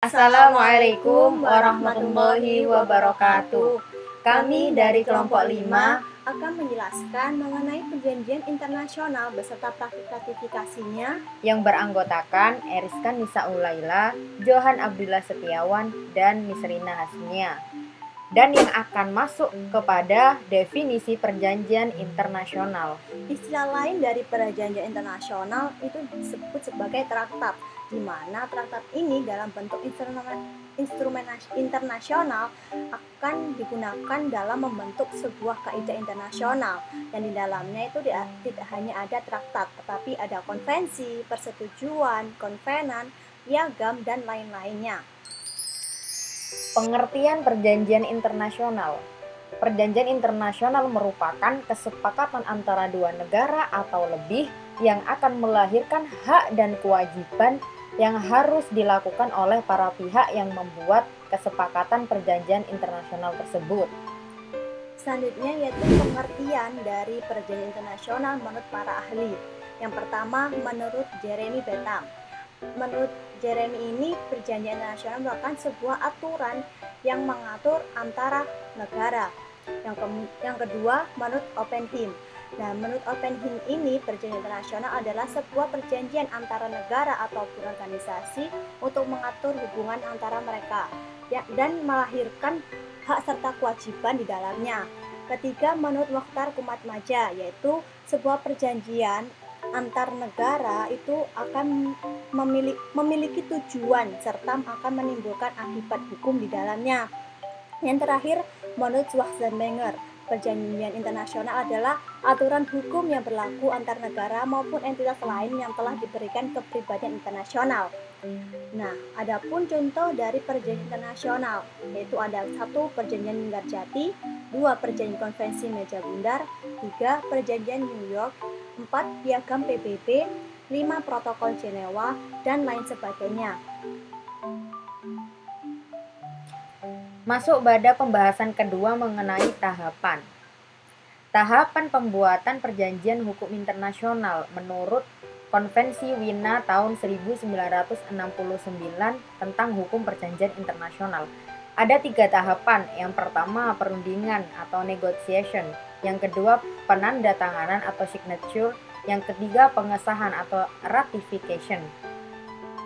Assalamualaikum warahmatullahi wabarakatuh. Kami dari kelompok 5 akan menjelaskan mengenai perjanjian internasional beserta praktik ratifikasinya yang beranggotakan Eriskan Nisa Ulaila, Johan Abdullah Setiawan, dan Misrina Hasmia, dan yang akan masuk kepada definisi perjanjian internasional. Istilah lain dari perjanjian internasional itu disebut sebagai traktat, di mana traktat ini dalam bentuk instrumen internasional akan digunakan dalam membentuk sebuah kaidah internasional, dan di dalamnya itu tidak hanya ada traktat, tetapi ada konvensi, persetujuan, konvenan, piagam, dan lain-lainnya. Pengertian perjanjian internasional. Perjanjian internasional merupakan kesepakatan antara dua negara atau lebih yang akan melahirkan hak dan kewajiban yang harus dilakukan oleh para pihak yang membuat kesepakatan perjanjian internasional tersebut. Selanjutnya yaitu pengertian dari perjanjian internasional menurut para ahli. Yang pertama, menurut Jeremy Bentham. Menurut Jeremy ini, perjanjian internasional merupakan sebuah aturan yang mengatur antara negara. Yang kedua, menurut Oppenheim. Nah, menurut Oppenheim ini, perjanjian internasional adalah sebuah perjanjian antara negara ataupun organisasi untuk mengatur hubungan antara mereka dan melahirkan hak serta kewajiban di dalamnya. Ketiga, menurut Mokhtar Kumatmaja, yaitu sebuah perjanjian antar negara itu akan memiliki tujuan serta akan menimbulkan akibat hukum di dalamnya. Yang terakhir, menurut Schwarzenegger, perjanjian internasional adalah aturan hukum yang berlaku antar negara maupun entitas lain yang telah diberikan kepribadian internasional. Nah, adapun contoh dari perjanjian internasional, yaitu ada 1. Perjanjian Linggarjati, 2. Perjanjian Konvensi Meja Bundar, 3. Perjanjian New York, 4. Piagam PBB, 5. Protokol Jenewa, dan lain sebagainya. Masuk pada pembahasan kedua mengenai tahapan. Tahapan pembuatan perjanjian hukum internasional menurut Konvensi Wina tahun 1969 tentang hukum perjanjian internasional. Ada 3 tahapan. Yang pertama, perundingan atau negotiation. Yang kedua, penandatanganan atau signature. Yang ketiga, pengesahan atau ratification.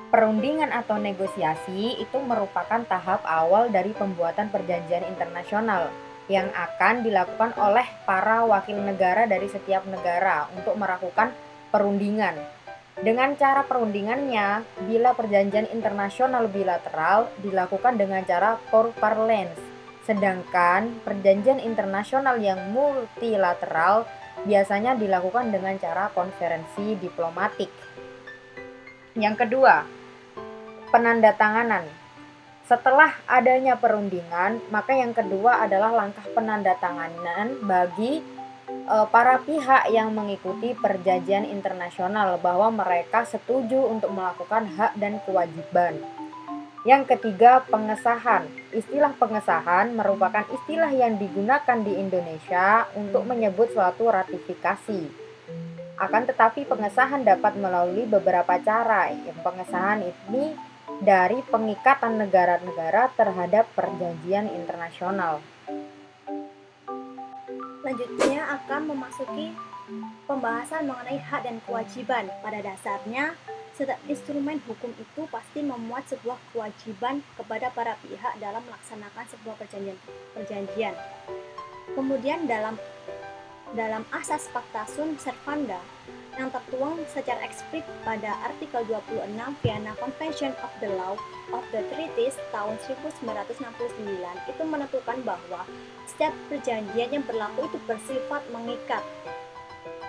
Perundingan atau negosiasi itu merupakan tahap awal dari pembuatan perjanjian internasional yang akan dilakukan oleh para wakil negara dari setiap negara untuk melakukan perundingan. Dengan cara perundingannya, bila perjanjian internasional bilateral dilakukan dengan cara per parlance, sedangkan perjanjian internasional yang multilateral biasanya dilakukan dengan cara konferensi diplomatik. Yang kedua, penandatanganan. Setelah adanya perundingan, maka yang kedua adalah langkah penandatanganan bagi para pihak yang mengikuti perjanjian internasional bahwa mereka setuju untuk melakukan hak dan kewajiban. Yang ketiga, pengesahan. Istilah pengesahan merupakan istilah yang digunakan di Indonesia untuk menyebut suatu ratifikasi. Akan tetapi pengesahan dapat melalui beberapa cara. Yang pengesahan ini dari pengikatan negara-negara terhadap perjanjian internasional. Selanjutnya akan memasuki pembahasan mengenai hak dan kewajiban. Pada dasarnya, setiap instrumen hukum itu pasti memuat sebuah kewajiban kepada para pihak dalam melaksanakan sebuah perjanjian. Kemudian dalam asas Pacta Sunt Servanda yang tertuang secara eksplisit pada artikel 26 Vienna Convention of the Law of the Treaties tahun 1969 itu menentukan bahwa setiap perjanjian yang berlaku itu bersifat mengikat.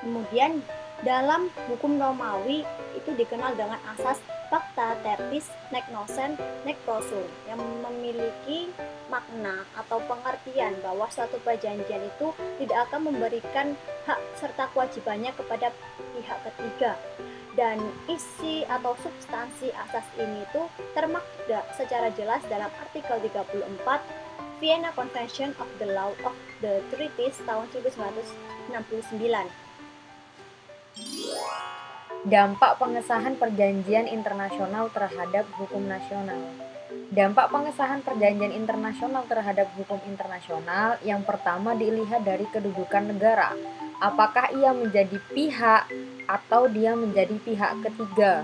Kemudian dalam hukum Romawi itu dikenal dengan asas Pacta Tertis nec nocen nec prosum yang memiliki makna atau pengertian bahwa suatu perjanjian itu tidak akan memberikan hak serta kewajibannya kepada pihak ketiga, dan isi atau substansi asas ini itu termaktub secara jelas dalam artikel 34 Vienna Convention of the Law of the Treaties tahun 1969. Dampak pengesahan perjanjian internasional terhadap hukum nasional. Dampak pengesahan perjanjian internasional terhadap hukum internasional yang pertama dilihat dari kedudukan negara. Apakah ia menjadi pihak atau dia menjadi pihak ketiga?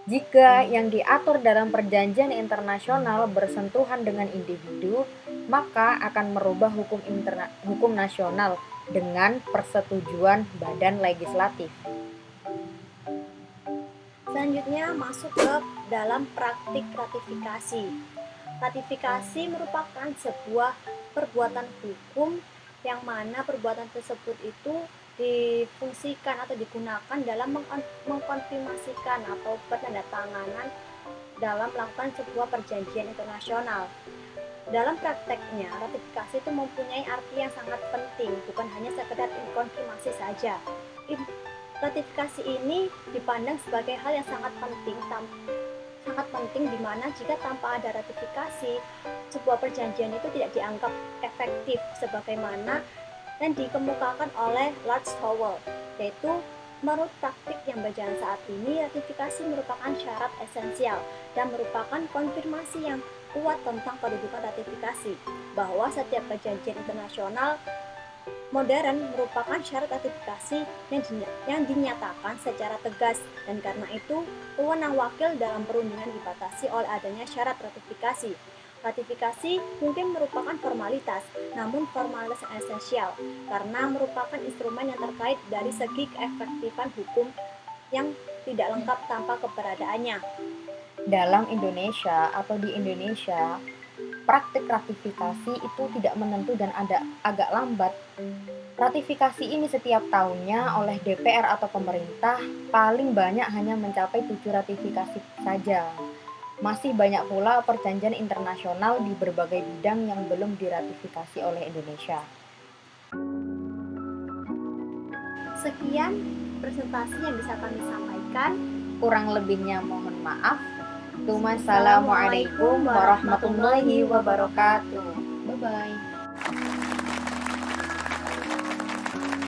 Jika yang diatur dalam perjanjian internasional bersentuhan dengan individu, maka akan merubah hukum nasional dengan persetujuan badan legislatif. Selanjutnya masuk ke dalam praktik ratifikasi. Ratifikasi merupakan sebuah perbuatan hukum yang mana perbuatan tersebut itu difungsikan atau digunakan dalam mengkonfirmasikan atau penandatanganan dalam melakukan sebuah perjanjian internasional. Dalam prakteknya, ratifikasi itu mempunyai arti yang sangat penting, bukan hanya sekedar konfirmasi saja. Ratifikasi ini dipandang sebagai hal yang sangat penting di mana jika tanpa ada ratifikasi, sebuah perjanjian itu tidak dianggap efektif sebagaimana yang dikemukakan oleh Lord Stowell, yaitu menurut praktik yang berjalan saat ini, ratifikasi merupakan syarat esensial dan merupakan konfirmasi yang kuat tentang kedudukan ratifikasi, bahwa setiap perjanjian internasional modern merupakan syarat ratifikasi yang dinyatakan secara tegas, dan karena itu wewenang wakil dalam perundingan dibatasi oleh adanya syarat ratifikasi. Ratifikasi mungkin merupakan formalitas, namun formalitas yang esensial karena merupakan instrumen yang terkait dari segi keefektifan hukum yang tidak lengkap tanpa keberadaannya. Dalam Indonesia atau di Indonesia, praktik ratifikasi itu tidak menentu dan agak lambat. Ratifikasi ini setiap tahunnya oleh DPR atau pemerintah paling banyak hanya mencapai 7 ratifikasi saja. Masih banyak pula perjanjian internasional di berbagai bidang yang belum diratifikasi oleh Indonesia. Sekian presentasi yang bisa kami sampaikan. Kurang lebihnya mohon maaf. Wassalamualaikum warahmatullahi wabarakatuh. Bye-bye.